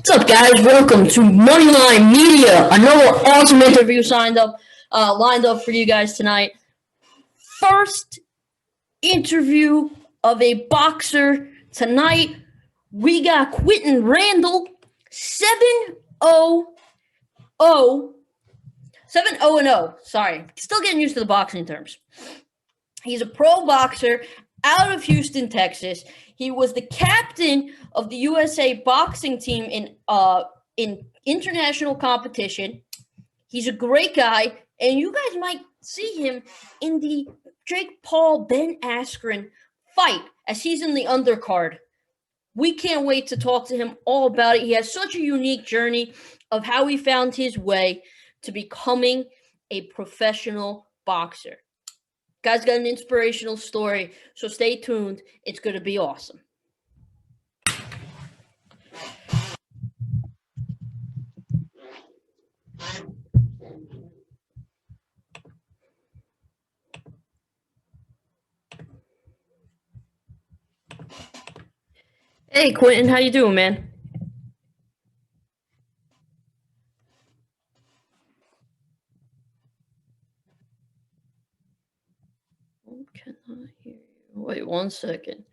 What's up, guys? Welcome to Moneyline Media. Another awesome interview lined up for you guys tonight. First interview of a boxer tonight. We got Quinton Randall, 7-0-0. 7-0-0. Sorry, still getting used to the boxing terms. He's a pro boxer out of Houston, Texas. He was the captain of the USA boxing team in international competition. He's a great guy, and you guys might see him in the Jake Paul-Ben Askren fight as he's in the undercard. We can't wait to talk to him all about it. He has such a unique journey of how he found his way to becoming a professional boxer. Guy's got an inspirational story, so stay tuned. It's going to be awesome. Hey, Quinton, how you doing, man? Cannot hear you. Wait 1 second.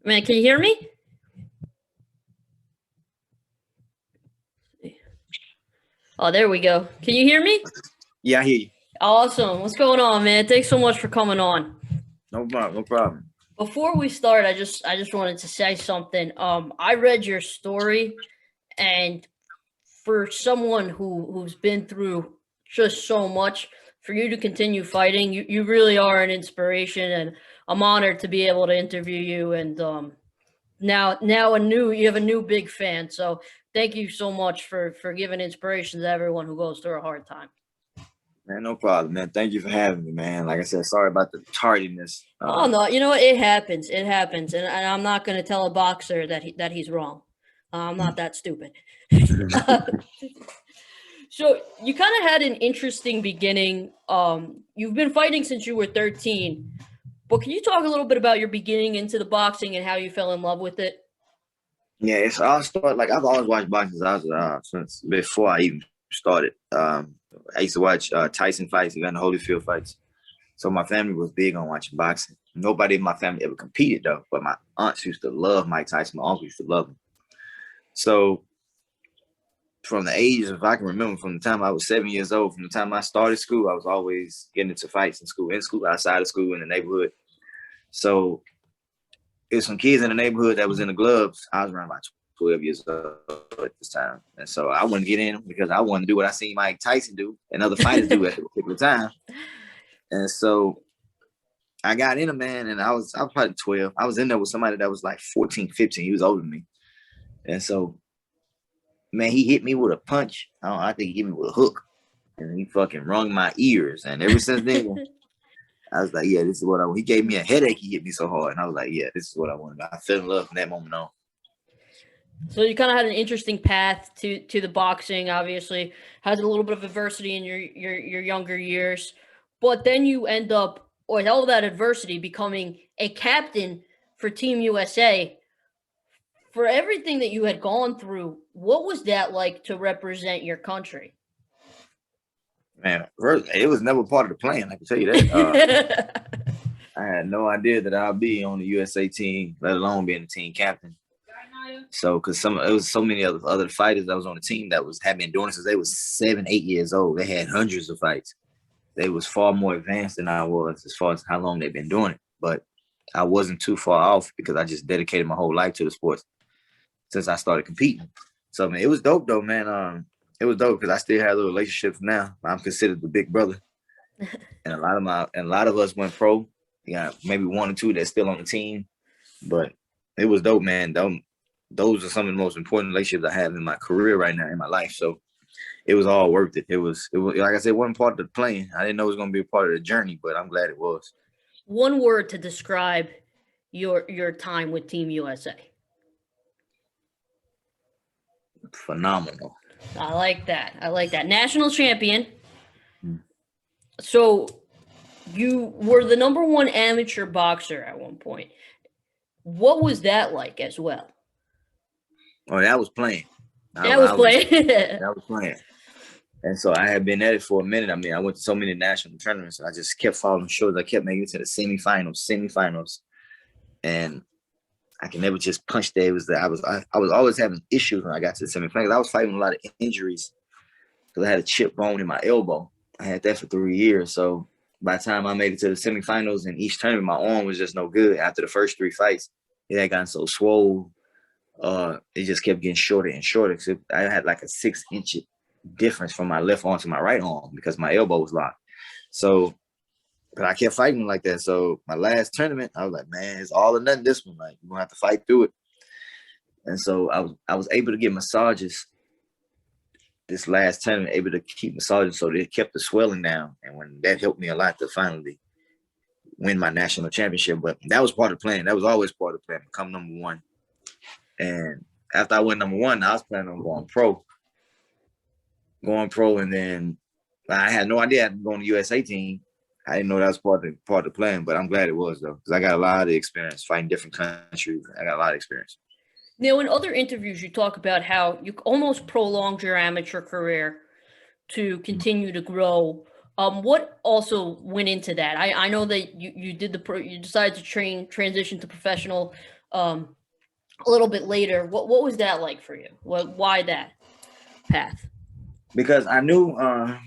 Man, can you hear me? Oh, there we go. Can you hear me? Yeah, I hear you. Awesome. What's going on, man? Thanks so much for coming on. No problem. Before we start, I just wanted to say something. I read your story, and for someone who's been through just so much, for you to continue fighting, you really are an inspiration, and I'm honored to be able to interview you. And now you have a new big fan. So thank you so much for giving inspiration to everyone who goes through a hard time. Man, no problem, man. Thank you for having me, man. Like I said, sorry about the tardiness. Oh no, you know what? It happens, and I'm not going to tell a boxer that he's wrong. I'm not that stupid. So you kind of had an interesting beginning. You've been fighting since you were 13, but can you talk a little bit about your beginning into the boxing and how you fell in love with it? Yeah, it's all started. Like I've always watched boxing since before I even started. I used to watch Tyson fights, Evander Holyfield fights. So my family was big on watching boxing. Nobody in my family ever competed though, but my aunts used to love Mike Tyson. My uncle used to love him. So from the age, if I can remember, from the time I was 7 years old, from the time I started school, I was always getting into fights in school, outside of school, in the neighborhood. So there's some kids in the neighborhood that was in the gloves. I was around about 12 years old at this time. And so I wanted to get in because I wanted to do what I seen Mike Tyson do and other fighters do at a particular time. And so I got in, man, and I was probably 12. I was in there with somebody that was like 14, 15. He was older than me. And so, man, he hit me with a punch. I think he hit me with a hook. And he fucking wrung my ears. And ever since then, I was like, yeah, this is what I want. He gave me a headache. He hit me so hard. And I was like, yeah, this is what I wanted. I fell in love from that moment on. So you kind of had an interesting path to the boxing, obviously. Had a little bit of adversity in your younger years. But then you end up, with all that adversity, becoming a captain for Team USA. For everything that you had gone through, what was that like to represent your country? Man, first, it was never part of the plan. I can tell you that. I had no idea that I'd be on the USA team, let alone being the team captain. So, because it was so many other fighters that was on the team that had been doing it since they was 7, 8 years old. They had hundreds of fights. They was far more advanced than I was as far as how long they've been doing it. But I wasn't too far off because I just dedicated my whole life to the sports since I started competing. So, man, it was dope though, man. It was dope because I still have a relationship now. I'm considered the big brother, and a lot of us went pro. Yeah, maybe 1 or 2 that's still on the team, but it was dope, man. Those are some of the most important relationships I have in my career right now in my life. So it was all worth it. It was like I said, it wasn't part of the plan. I didn't know it was going to be a part of the journey, but I'm glad it was. One word to describe your time with Team USA. Phenomenal. I like that. National champion. So you were the #1 amateur boxer at one point. What was that like as well? Oh, that was playing. That was playing. That was playing. And so I had been at it for a minute. I mean, I went to so many national tournaments. And I just kept falling short. I kept making it to the semifinals. And I can never just punch there. It was that I was always having issues when I got to the semifinals. I was fighting a lot of injuries because I had a chip bone in my elbow. I had that for 3 years. So by the time I made it to the semifinals in each tournament, my arm was just no good. After the first 3 fights, it had gotten so swole. It just kept getting shorter and shorter. So I had like a 6-inch difference from my left arm to my right arm because my elbow was locked. So, but I kept fighting like that. So my last tournament, I was like, man, it's all or nothing this one. Like, you're gonna have to fight through it. And so I was able to get massages this last tournament, able to keep massaging, so they kept the swelling down. And when that helped me a lot to finally win my national championship. But that was part of the plan. That was always part of the plan, become number one. And after I went number one, I was planning on going pro, and then I had no idea I'd go on the USA team. I didn't know that was part of the plan, but I'm glad it was, though, because I got a lot of experience fighting different countries. I got a lot of experience. Now, in other interviews, you talk about how you almost prolonged your amateur career to continue to grow. What also went into that? I know that you decided to transition to professional a little bit later. What was that like for you? Why that path? Because I knew I'm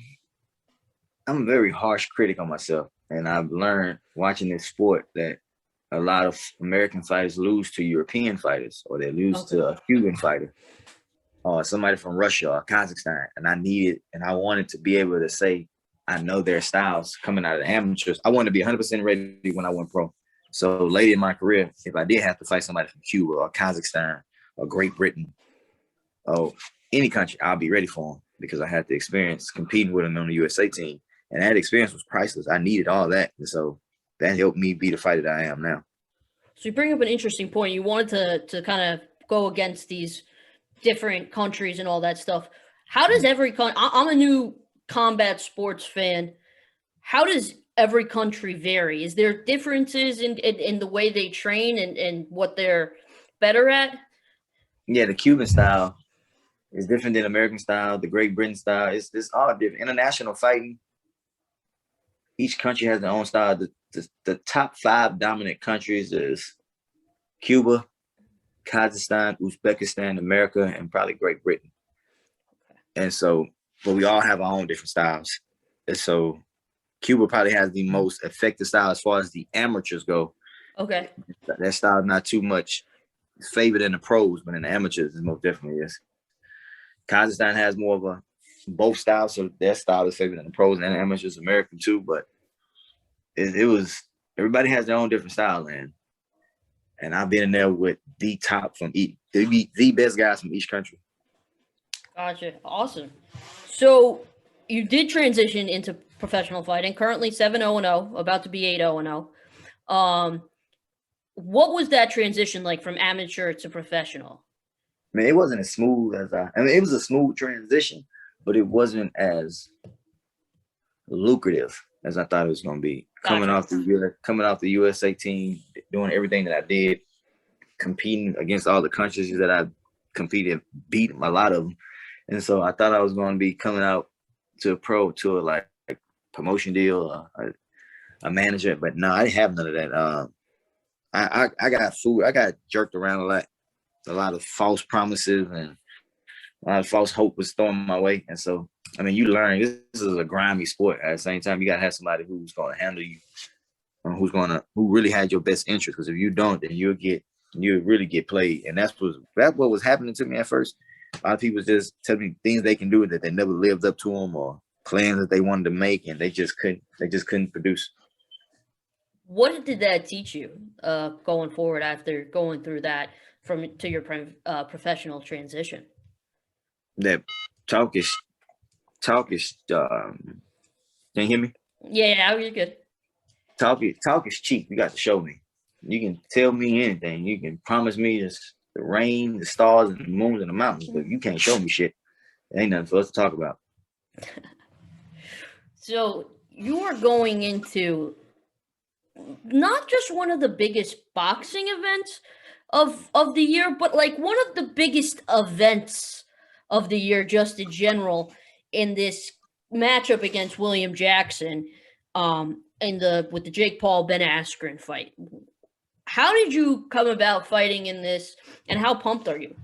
a very harsh critic on myself, and I've learned watching this sport that a lot of American fighters lose to European fighters, or they lose to a Cuban fighter, or somebody from Russia or Kazakhstan. And I wanted to be able to say, I know their styles coming out of the amateurs. I wanted to be 100% ready when I went pro. So later in my career, if I did have to fight somebody from Cuba or Kazakhstan or Great Britain or any country, I'll be ready for them because I had the experience competing with them on the USA team. And that experience was priceless. I needed all that. And so that helped me be the fighter that I am now. So you bring up an interesting point. You wanted to kind of go against these different countries and all that stuff. How does every country? I'm a new combat sports fan. How does every country vary? Is there differences in the way they train and what they're better at? Yeah, the Cuban style is different than American style. The Great Britain style, it's all different. International fighting, each country has their own style. The top 5 dominant countries is Cuba, Kazakhstan, Uzbekistan, America, and probably Great Britain. And so, but we all have our own different styles. And so Cuba probably has the most effective style as far as the amateurs go. Okay. That style is not too much favored in the pros, but in the amateurs, it most definitely is. Kazakhstan has more of a both styles, so their style is favored in the pros and the amateurs. American too, but it was everybody has their own different style, and I've been in there with the top from each, the best guys from each country. Gotcha. Awesome. So you did transition into professional fighting. Currently 7-0-0, about to be 8-0-0. What was that transition like from amateur to professional? I mean, it wasn't as smooth as it was a smooth transition, but it wasn't as lucrative as I thought it was going to be. Gotcha. Coming off the USA team, doing everything that I did, competing against all the countries that I competed, beat a lot of them. And so I thought I was going to be coming out to a pro tour, like promotion deal, a manager, but no, I didn't have none of that. I got food. I got jerked around a lot of false promises, and a lot of false hope was thrown my way. And so, I mean, you learn this is a grimy sport. At the same time, you got to have somebody who's going to handle you, who really had your best interest. Because if you don't, then you'll really get played. And that's what was happening to me at first. A lot of people just tell me things they can do that they never lived up to them, or plans that they wanted to make, and they just couldn't produce. What did that teach you going forward after going through that to your professional transition? That talk is can you hear me? Yeah, you're good. Talk is cheap. You got to show me. You can tell me anything. You can promise me the rain, the stars, and the moons, and the mountains, but you can't show me shit. There ain't nothing for us to talk about. So you are going into not just one of the biggest boxing events, of the year, but like one of the biggest events of the year, just in general, in this matchup against William Jackson, in the with the Jake Paul Ben Askren fight. How did you come about fighting in this, and how pumped are you?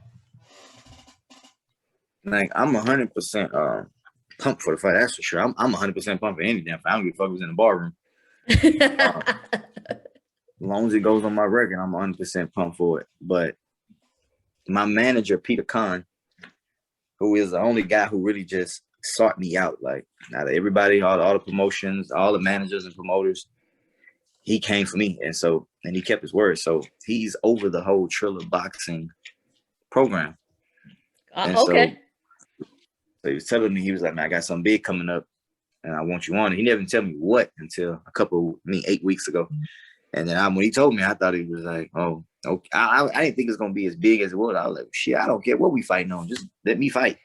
Like I'm 100% pumped for the fight. That's for sure. I'm 100% pumped for any damn fight. I don't give a fuck who's in the barroom. As long as it goes on my record, I'm 100% pumped for it. But my manager, Peter Kahn, who is the only guy who really just sought me out, like out of everybody, all the promotions, all the managers and promoters, he came for me. And he kept his word. So he's over the whole Triller boxing program. Okay. So he was telling me, he was like, man, I got something big coming up and I want you on it. He never tell me what until 8 weeks ago. And then when he told me, I thought he was like, oh, okay. I didn't think it was going to be as big as it was. I was like, shit, I don't care what we fighting on. Just let me fight.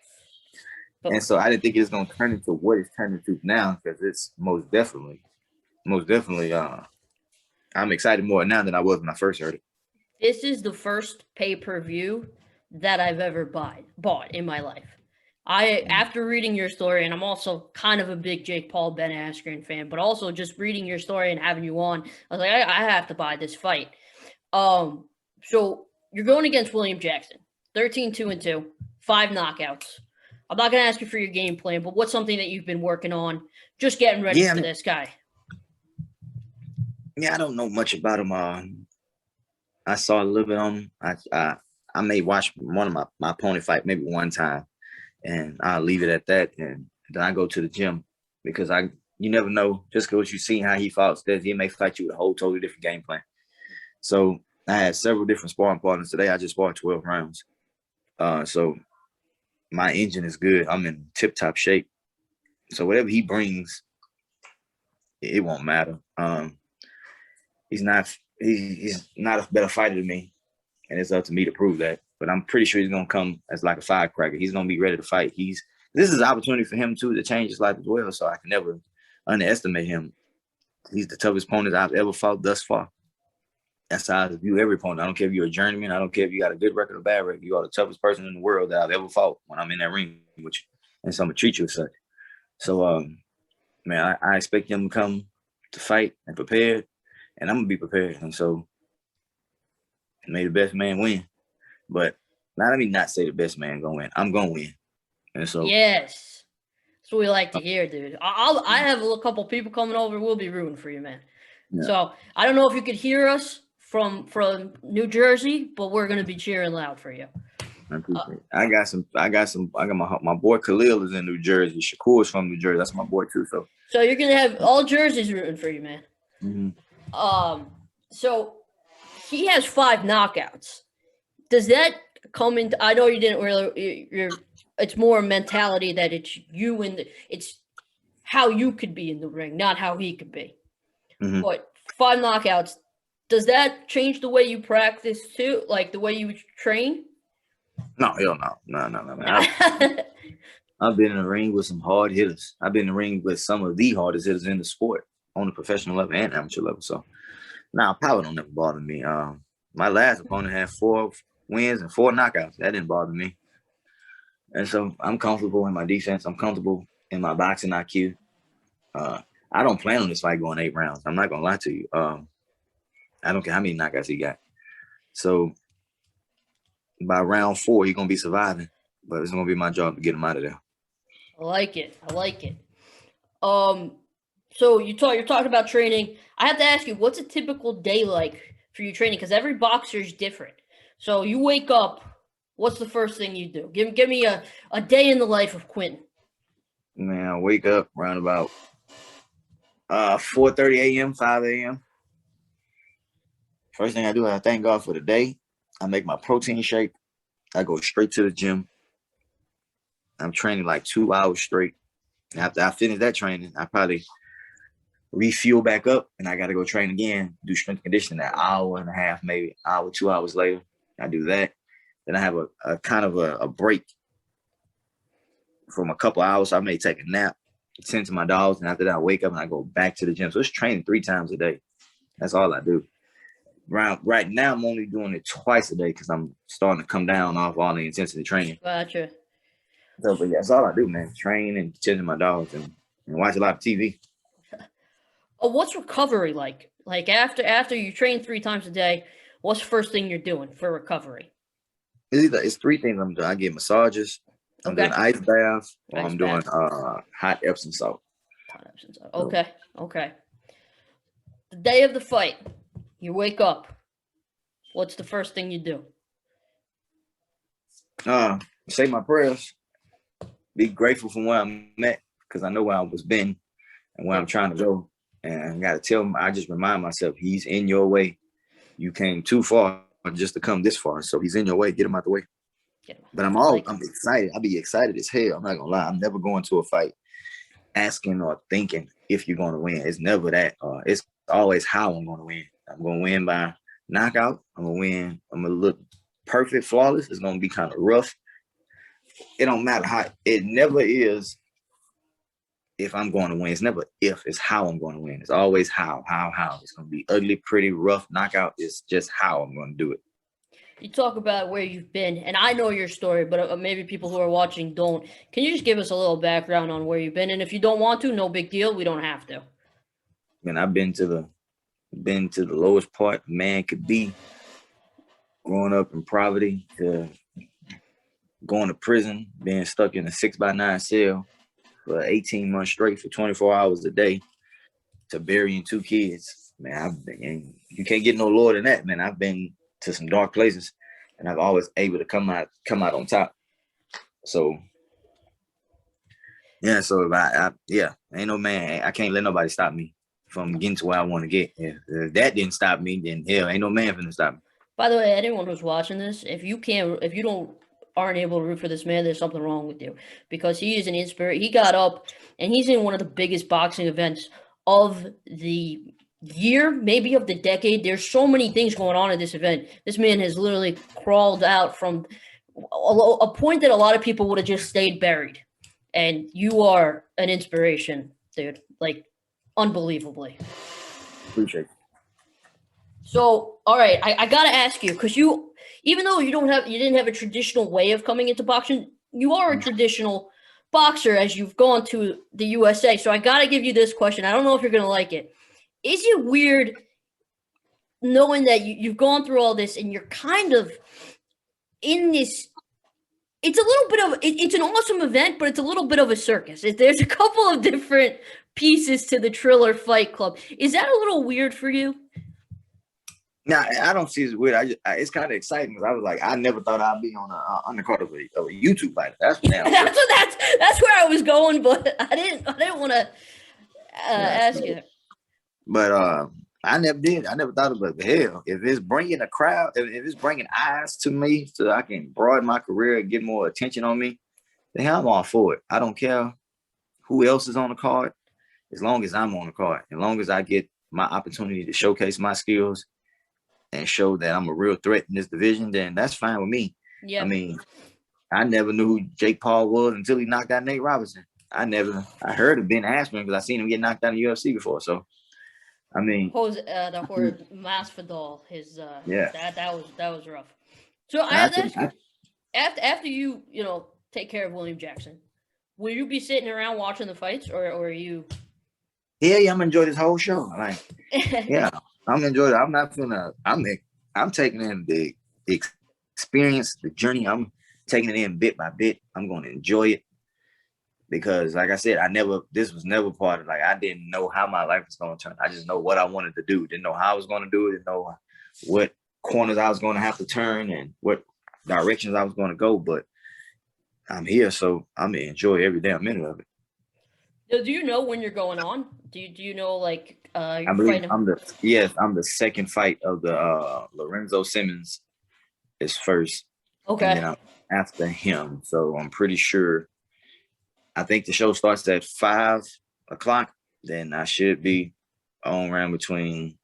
And so I didn't think it was going to turn into what it's turned into now, because it's most definitely, I'm excited more now than I was when I first heard it. This is the first pay-per-view that I've ever bought in my life. After reading your story, and I'm also kind of a big Jake Paul Ben Askren fan, but also just reading your story and having you on, I was like, I have to buy this fight. So you're going against William Jackson, 13-2-2, 5 knockouts. I'm not going to ask you for your game plan, but what's something that you've been working on, just getting ready for this guy? Yeah, I don't know much about him. I saw a little bit on him. I may watch one of my opponent fight maybe one time, and I'll leave it at that. And then I go to the gym, because you never know, just because you see how he fought, he may fight you with a whole totally different game plan. So I had several different sparring partners today. I just sparred 12 rounds. So my engine is good. I'm in tip-top shape. So whatever he brings, it won't matter. He's not a better fighter than me, and it's up to me to prove that. But I'm pretty sure he's gonna come as like a firecracker. He's gonna be ready to fight. This is an opportunity for him too to change his life as well. So I can never underestimate him. He's the toughest opponent I've ever fought thus far. That's how I view every opponent. I don't care if you're a journeyman. I don't care if you got a good record or bad record. You are the toughest person in the world that I've ever fought when I'm in that ring with you. And so I'm gonna treat you as such. So man, I expect him to come to fight and prepared, and I'm gonna be prepared. And so may the best man win. But let me not say the best man gonna win. I'm gonna win. And so yes, that's what we like to hear, dude. I have a couple people coming over. We'll be rooting for you, man. Yeah. So I don't know if you could hear us from New Jersey, but we're gonna be cheering loud for you. I appreciate it. I got my boy Khalil is in New Jersey. Shakur is from New Jersey. That's my boy too. So you're gonna have all Jerseys rooting for you, man. Mm-hmm. So he has 5 knockouts. Does that come into? I know you didn't really. It's more mentality that it's you and it's how you could be in the ring, not how he could be. Mm-hmm. But 5 knockouts. Does that change the way you practice too, like the way you train? No, hell no, man. I've been in the ring with some hard hitters. I've been in the ring with some of the hardest hitters in the sport on the professional level and amateur level. So, power don't never bother me. My last opponent had 4 wins and 4 knockouts. That didn't bother me. And so I'm comfortable in my defense. I'm comfortable in my boxing IQ. I don't plan on this fight going 8 rounds. I'm not gonna lie to you. I don't care how many knockouts he got. So by round 4, he's gonna be surviving, but it's gonna be my job to get him out of there. I like it. So you're talking about training. I have to ask you, what's a typical day like for you training? Because every boxer is different. So you wake up. What's the first thing you do? Give me a day in the life of Quinton. Man, I wake up around about 4:30 a.m., 5 a.m. First thing I do is I thank God for the day. I make my protein shake. I go straight to the gym. I'm training like 2 hours straight. After I finish that training, I probably refuel back up, and I got to go train again, do strength conditioning an hour and a half, maybe hour, 2 hours later. I do that. Then I have a kind of a break from a couple hours. So I may take a nap, tend to my dogs, and after that I wake up and I go back to the gym. So it's training 3 times a day. That's all I do. right now I'm only doing it twice a day because I'm starting to come down off all the intensity training. Gotcha. So, but yeah, that's all I do, man. Train and chilling my dogs and watch a lot of TV. What's recovery like? Like after you train 3 times a day, what's the first thing you're doing for recovery? It's 3 things I'm doing. I get massages, I'm doing ice baths, or I'm doing hot Epsom salt. Hot Epsom salt. Okay. Okay. The day of the fight, you wake up. What's the first thing you do? Say my prayers. Be grateful for where I'm at because I know where I was been and where I'm trying to go. And I got to tell him, I just remind myself, he's in your way. You came too far just to come this far. So he's in your way. Get him out the way. But I'm excited. I'll be excited as hell. I'm not going to lie. I'm never going to a fight asking or thinking if you're going to win. It's never that. It's always how I'm going to win. I'm going to win by knockout. I'm going to win. I'm going to look perfect, flawless. It's going to be kind of rough. It don't matter how. It never is if I'm going to win. It's never if. It's how I'm going to win. It's always how. It's going to be ugly, pretty, rough. Knockout is just how I'm going to do it. You talk about where you've been, and I know your story, but maybe people who are watching don't. Can you just give us a little background on where you've been? And if you don't want to, no big deal. We don't have to. Man, I've been to the lowest part a man could be. Growing up in poverty to going to prison, being stuck in a 6x9 cell for 18 months straight for 24 hours a day, to burying 2 kids. Man, you can't get no lower than that, man. I've been to some dark places, and I've always able to come out on top. So, yeah. So ain't no man. I can't let nobody stop me from getting to where I want to get. If that didn't stop me, then hell, ain't no man finna stop me. By the way, anyone who's watching this, if you aren't able to root for this man, there's something wrong with you, because he is an inspiration. He got up and he's in one of the biggest boxing events of the year, maybe of the decade. There's so many things going on at this event. This man has literally crawled out from a point that a lot of people would have just stayed buried. And you are an inspiration, dude. Like, unbelievably. Appreciate it. So, all right, I gotta ask you, because even though you didn't have a traditional way of coming into boxing, you are a traditional boxer as you've gone to the USA. So I gotta give you this question. I don't know if you're gonna like it. Is it weird knowing that you've gone through all this and you're kind of in this? It's a little bit of it's an awesome event, but it's a little bit of a circus. There's a couple of different pieces to the Triller Fight Club. Is that a little weird for you? Now, I don't see it as weird. It's kind of exciting because I was like, I never thought I'd be on a undercard of a YouTube fighter. That's where I was going, but I didn't want to ask you. But I never did. I never thought about it. Hell, if it's bringing a crowd, if it's bringing eyes to me so I can broaden my career and get more attention on me, then I'm all for it. I don't care who else is on the card, as long as I'm on the card, as long as I get my opportunity to showcase my skills and show that I'm a real threat in this division, then that's fine with me. Yeah. I mean, I never knew who Jake Paul was until he knocked out Nate Robinson. I heard of Ben Askren because I seen him get knocked out in the UFC before. So, I mean, the Jorge Masvidal, that was rough. So after you take care of William Jackson, will you be sitting around watching the fights, or are you? Yeah, I'm gonna enjoy this whole show. Like, yeah. I'm enjoying it. I'm taking in the experience, the journey. I'm taking it in bit by bit. I'm going to enjoy it because, like I said, this was never part of, like, I didn't know how my life was going to turn. I just know what I wanted to do. Didn't know how I was going to do it. Didn't know what corners I was going to have to turn and what directions I was going to go. But I'm here, so I'm going to enjoy every damn minute of it. Do you know when you're going on? Do you know, like, I believe I'm the second fight of the Lorenzo Simmons is first. Okay. And then I'm after him. So I'm pretty sure. I think the show starts at 5:00. Then I should be on around between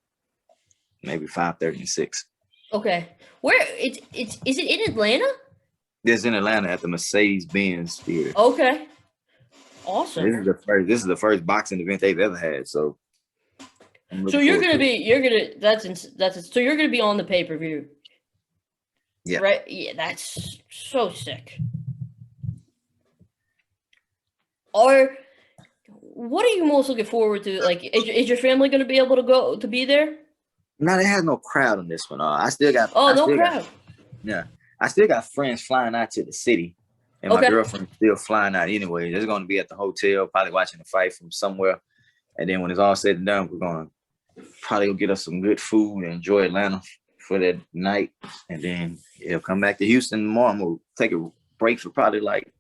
maybe 5:30 and 6. Okay. Where is it in Atlanta? It's in Atlanta at the Mercedes-Benz Theater. Okay. Awesome. This is the first boxing event they've ever had. So I'm So looking forward to it. so you're gonna be on the pay-per-view. Yeah. Right? Yeah, that's so sick. Or what are you most looking forward to? Like, is your family gonna be able to be there? No, they has no crowd on this one. I still got. Oh, no crowd. Yeah, I still got friends flying out to the city, and my Okay. girlfriend's still flying out anyway. They're going to be at the hotel, probably watching the fight from somewhere. And then when it's all said and done, we're going to probably go get us some good food and enjoy Atlanta for that night. And then come back to Houston tomorrow. I'm going to take a break for probably like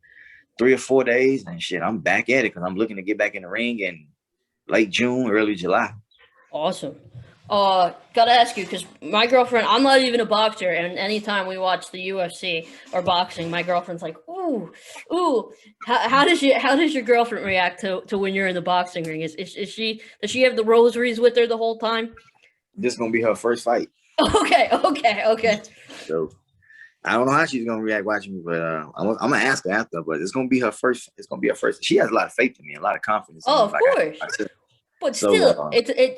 3 or 4 days. And shit, I'm back at it because I'm looking to get back in the ring in late June, early July. Awesome. Gotta ask you, because my girlfriend, I'm not even a boxer, and anytime we watch the UFC or boxing, my girlfriend's like, ooh. How does your girlfriend react to when you're in the boxing ring? Does she have the rosaries with her the whole time? This is gonna be her first fight. Okay. So I don't know how she's gonna react watching me, but I'm gonna ask her after. But it's gonna be her first. It's gonna be her first. She has a lot of faith in me, a lot of confidence. Oh, of course. But still,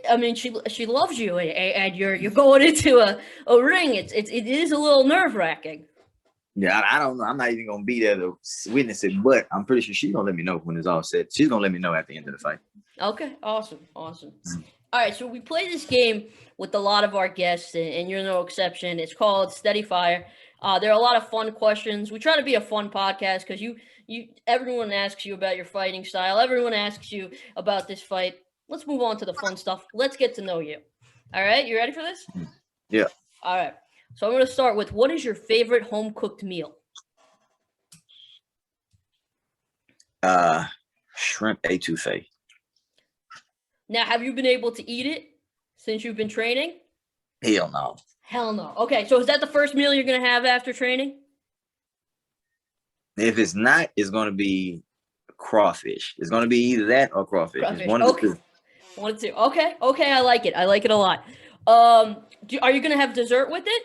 I mean, she loves you, and you're going into a ring. It is a little nerve-wracking. Yeah, I don't know. I'm not even gonna be there to witness it, but I'm pretty sure she's gonna let me know when it's all set. She's gonna let me know at the end of the fight. Okay, awesome. All right, so we play this game with a lot of our guests, and you're no exception. It's called Steady Fire. There are a lot of fun questions. We try to be a fun podcast because everyone asks you about your fighting style. Everyone asks you about this fight. Let's move on to the fun stuff. Let's get to know you. All right, you ready for this? Yeah. All right. So I'm going to start with, what is your favorite home-cooked meal? Shrimp étouffée. Now, have you been able to eat it since you've been training? Hell no. Hell no. Okay, so is that the first meal you're going to have after training? If it's not, it's going to be crawfish. It's going to be either that or crawfish. It's one of the two. 1 or 2. Okay, I like it. I like it a lot. Are you going to have dessert with it?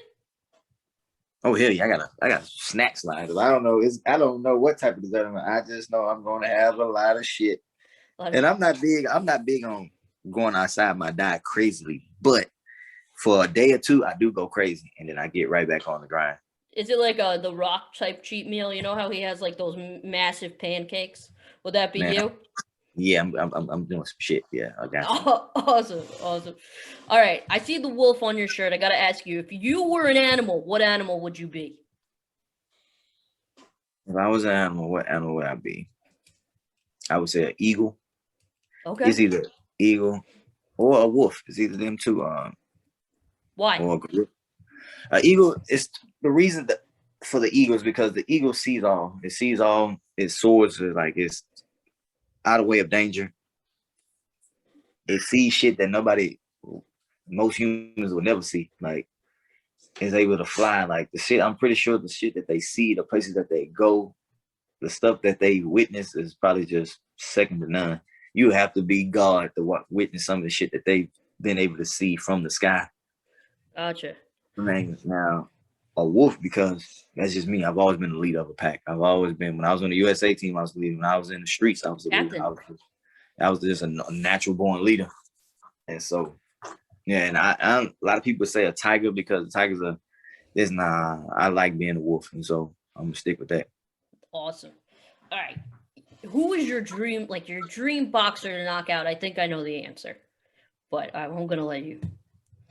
Oh hell yeah, I got snacks line. I don't know what type of dessert. I just know I'm going to have a lot of shit. And I'm not big on going outside my diet crazily, but for a day or two, I do go crazy, and then I get right back on the grind. Is it like the Rock type cheat meal? You know how he has like those massive pancakes? Would that be you? Yeah, I'm doing some shit. Yeah, I got you. Oh, awesome. All right, I see the wolf on your shirt. I gotta ask you, if you were an animal, what animal would you be? If I was an animal, what animal would I be? I would say an eagle. Okay. It's either eagle or a wolf. It's either them two. Why? Or eagle is the reason for the eagle is because the eagle sees all. It sees all. It soars like it's out of way of danger. It sees shit that most humans would never see. Like, is able to fly. Like the shit, I'm pretty sure the shit that they see, the places that they go, the stuff that they witness is probably just second to none. You have to be God to witness some of the shit that they've been able to see from the sky. Gotcha. Now, a wolf, because that's just me. I've always been the leader of a pack. I've always been. When I was on the USA team, I was the leader. When I was in the streets, I was the leader. I was just a natural born leader. And so, yeah, and a lot of people say a tiger because the tigers are. I like being a wolf, and so I'm gonna stick with that. Awesome. All right. Who is your dream boxer to knock out? I think I know the answer, but I'm gonna let you.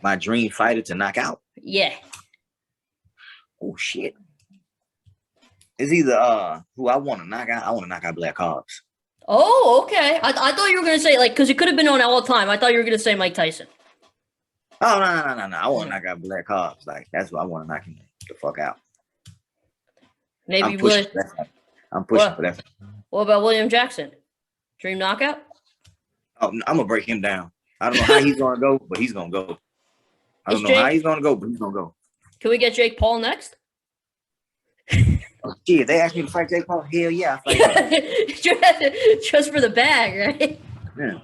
My dream fighter to knock out? Yeah. Oh shit. It's either who I want to knock out. I want to knock out Black Hobbs. Oh, okay. I thought you were gonna say because it could have been on all the time. I thought you were gonna say Mike Tyson. Oh no. I want to knock out Black Hobbs. Like that's what I want to knock him the fuck out. Maybe I'm pushing for that. What about William Jackson? Dream knockout? Oh, I'm gonna break him down. I don't know how he's gonna go, but he's gonna go. I don't know how he's gonna go, but he's gonna go. Can we get Jake Paul next? Oh, shit, they asked me to fight Jake Paul. Hell yeah, I fight just for the bag, right? Yeah.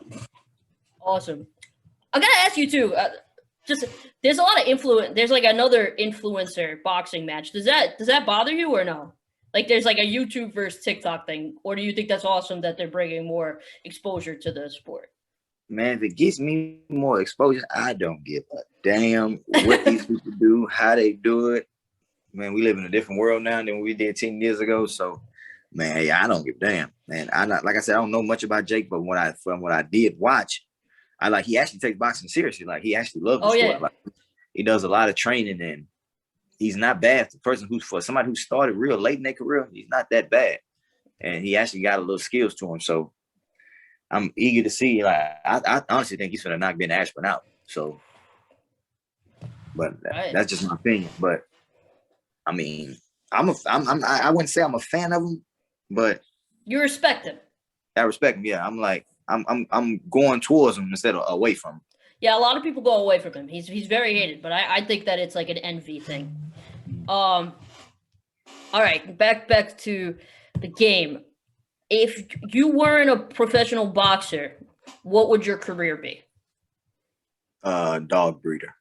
Awesome. I gotta ask you too. There's a lot of influence. There's like another influencer boxing match. Does that bother you or no? Like there's like a YouTube versus TikTok thing, or do you think that's awesome that they're bringing more exposure to the sport? Man, if it gets me more exposure, I don't give a damn what these people do, how they do it. Man, we live in a different world now than we did 10 years ago. So, man, yeah, I don't give a damn. Man, I not like I said, I don't know much about Jake, but from what I did watch, he actually takes boxing seriously. Like he actually loves the Oh sport. yeah. Like he does a lot of training, and he's not bad. The person for somebody who started real late in their career, he's not that bad, and he actually got a little skills to him. So I'm eager to see. Like I honestly think he's gonna knock Ben Askren out. So, but Right. that's just my opinion. But I mean, I wouldn't say I'm a fan of him, but You respect him. I respect him. Yeah, I'm going towards him instead of away from him. Yeah, a lot of people go away from him. He's very hated, but I think that it's like an envy thing. All right, back to the game. If you weren't a professional boxer, what would your career be? Dog breeder.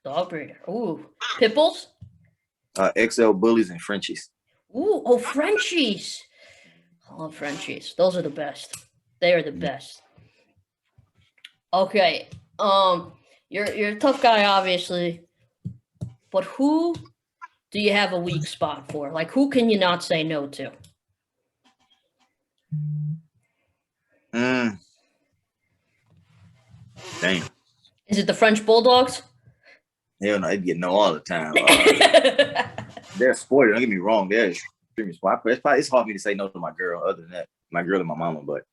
Dog breeder. Ooh, pit bulls. XL bullies and Frenchies. Ooh, oh, Frenchies. I love Frenchies. Those are the best. They are the best. Okay. You're a tough guy, obviously, but who do you have a weak spot for? Like, who can you not say no to? Damn. Is it the French Bulldogs? Hell no, they get no all the time. They're sporty. Don't get me wrong. They're extremely sporty. It's hard for me to say no to my girl. Other than that, my girl and my mama. But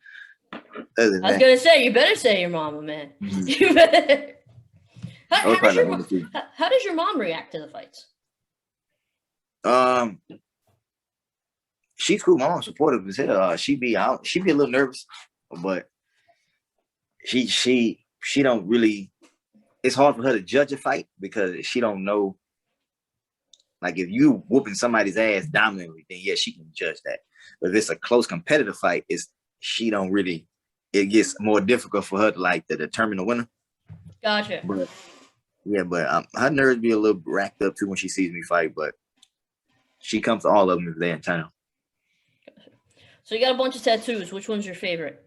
other than I was gonna say, you better say your mama, man. You better. How does your mom react to the fights? She's cool. My mom's supportive as hell. She be a little nervous, but she don't really. It's hard for her to judge a fight because she don't know. Like if you whooping somebody's ass dominantly, then yeah, she can judge that. But if it's a close competitive fight, it gets more difficult for her to determine the winner. Gotcha. But her nerves be a little racked up too when she sees me fight, but she comes to all of them if they're in town. Gotcha. So you got a bunch of tattoos. Which one's your favorite?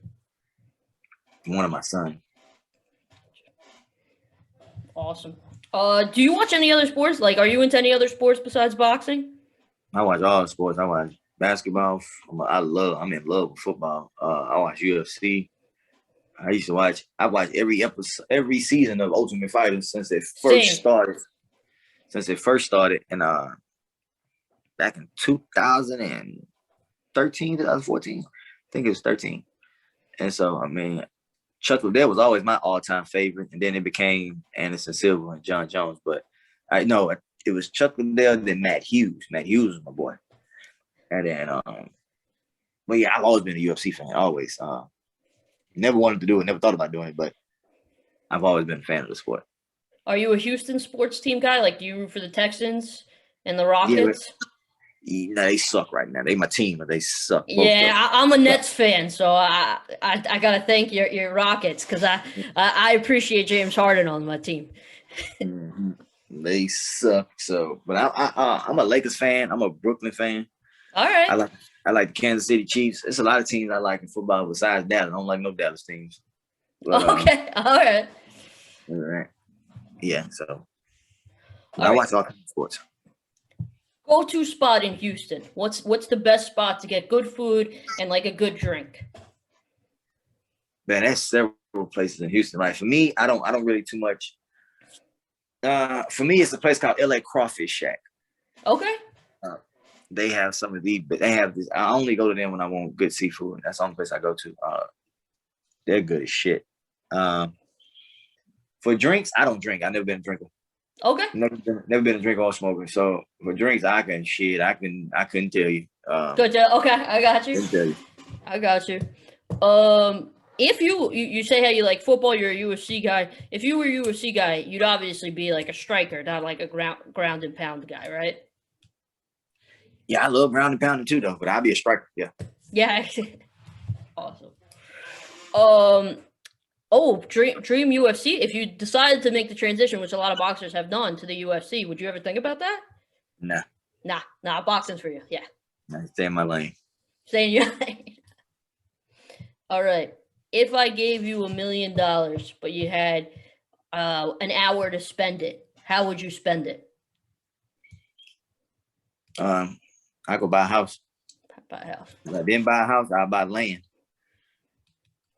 One of my sons. Awesome. Do you watch any other sports? Like, are you into any other sports besides boxing? I watch all sports. I watch basketball. I'm in love with football. I watch UFC. I watched every season of Ultimate Fighter since it first started. And back in 2013, 2014, I think it was 13. And so, I mean, Chuck Liddell was always my all-time favorite, and then it became Anderson Silva and John Jones. But I know it was Chuck Liddell, then Matt Hughes. Matt Hughes was my boy. And then, but yeah, I've always been a UFC fan, always. Never wanted to do it, never thought about doing it, but I've always been a fan of the sport. Are you a Houston sports team guy? Like, do you root for the Texans and the Rockets? Yeah, they suck right now. They my team, but they suck. Yeah, I'm a Nets fan, so I gotta thank your Rockets because I appreciate James Harden on my team. They suck. So, but I'm a Lakers fan. I'm a Brooklyn fan. All right. I like the Kansas City Chiefs. There's a lot of teams I like in football besides Dallas. I don't like no Dallas teams. But, okay. All right. Yeah. So I watch all kinds of sports. Go-to spot in Houston. What's the best spot to get good food and like a good drink? Man, there's several places in Houston. Like for me, I don't really too much. For me, it's a place called LA Crawfish Shack. Okay. They have some of these, but they have this. I only go to them when I want good seafood. That's the only place I go to. They're good as shit. For drinks, I don't drink. I've never been a drinker. Okay. Never been a drinker or smoker. So for drinks, I couldn't tell you. Good. Okay, I got you. Couldn't tell you. I got you. If you say how you like football, you're a UFC guy. If you were a UFC guy, you'd obviously be like a striker, not like a ground and pound guy, right? Yeah, I love ground and pounding too, though. But I'll be a striker. Yeah. Yeah. Awesome. Dream UFC. If you decided to make the transition, which a lot of boxers have done, to the UFC, would you ever think about that? Nah. Boxing's for you. Yeah. Stay in my lane. Stay in your lane. All right. if I gave you $1 million, but you had an hour to spend it, how would you spend it? I could buy a house. Buy a house. If I didn't buy a house, I'd buy land.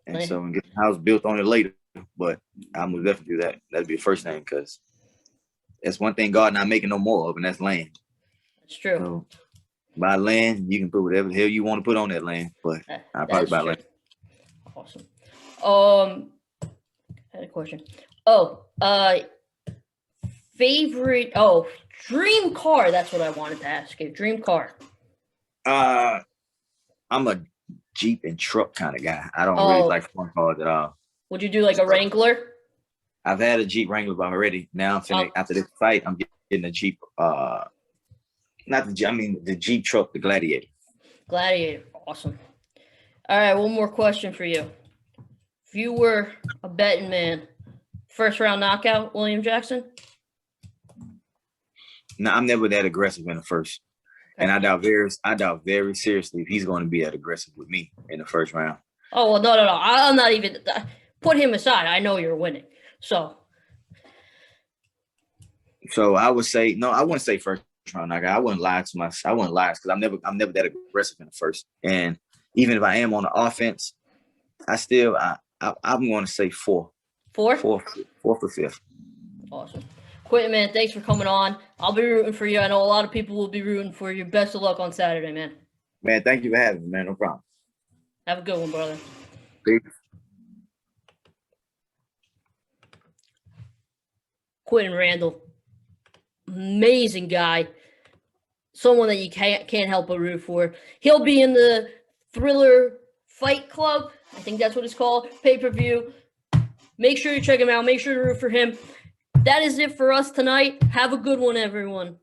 And Land. so and get a house built on it later. But I'm gonna definitely do that. That'd be the first thing, because that's one thing God not making no more of, and that's land. That's true. So buy land, you can put whatever the hell you want to put on that land. But I'll probably buy land. Awesome. I had a question. Favorite dream car. That's what I wanted to ask you. Dream car. I'm a Jeep and truck kind of guy. I don't really like fun cars at all. Would you do like a Wrangler? I've had a Jeep Wrangler already. Now I'm finna, after this fight, I'm getting a Jeep. Not the Jeep. I mean the Jeep truck, the Gladiator. Gladiator. Awesome. All right, one more question for you. If you were a betting man, first round knockout, William Jackson? No, I'm never that aggressive in the first. And I doubt very seriously if he's going to be that aggressive with me in the first round. Oh, well, no. I'm not even put him aside. I know you're winning. So I would say, no, I wouldn't say first round knockout. I wouldn't lie to myself. I wouldn't lie because I'm never that aggressive in the first. And even if I am on the offense, I'm going to say fourth or fifth. Awesome. Quinton, man, thanks for coming on. I'll be rooting for you. I know a lot of people will be rooting for you. Best of luck on Saturday, man. Man, thank you for having me, man. No problem. Have a good one, brother. Peace. Quinton Randall, amazing guy. Someone that you can't help but root for. He'll be in the Triller Fight Club. I think that's what it's called. Pay-per-view. Make sure you check him out. Make sure to root for him. That is it for us tonight. Have a good one, everyone.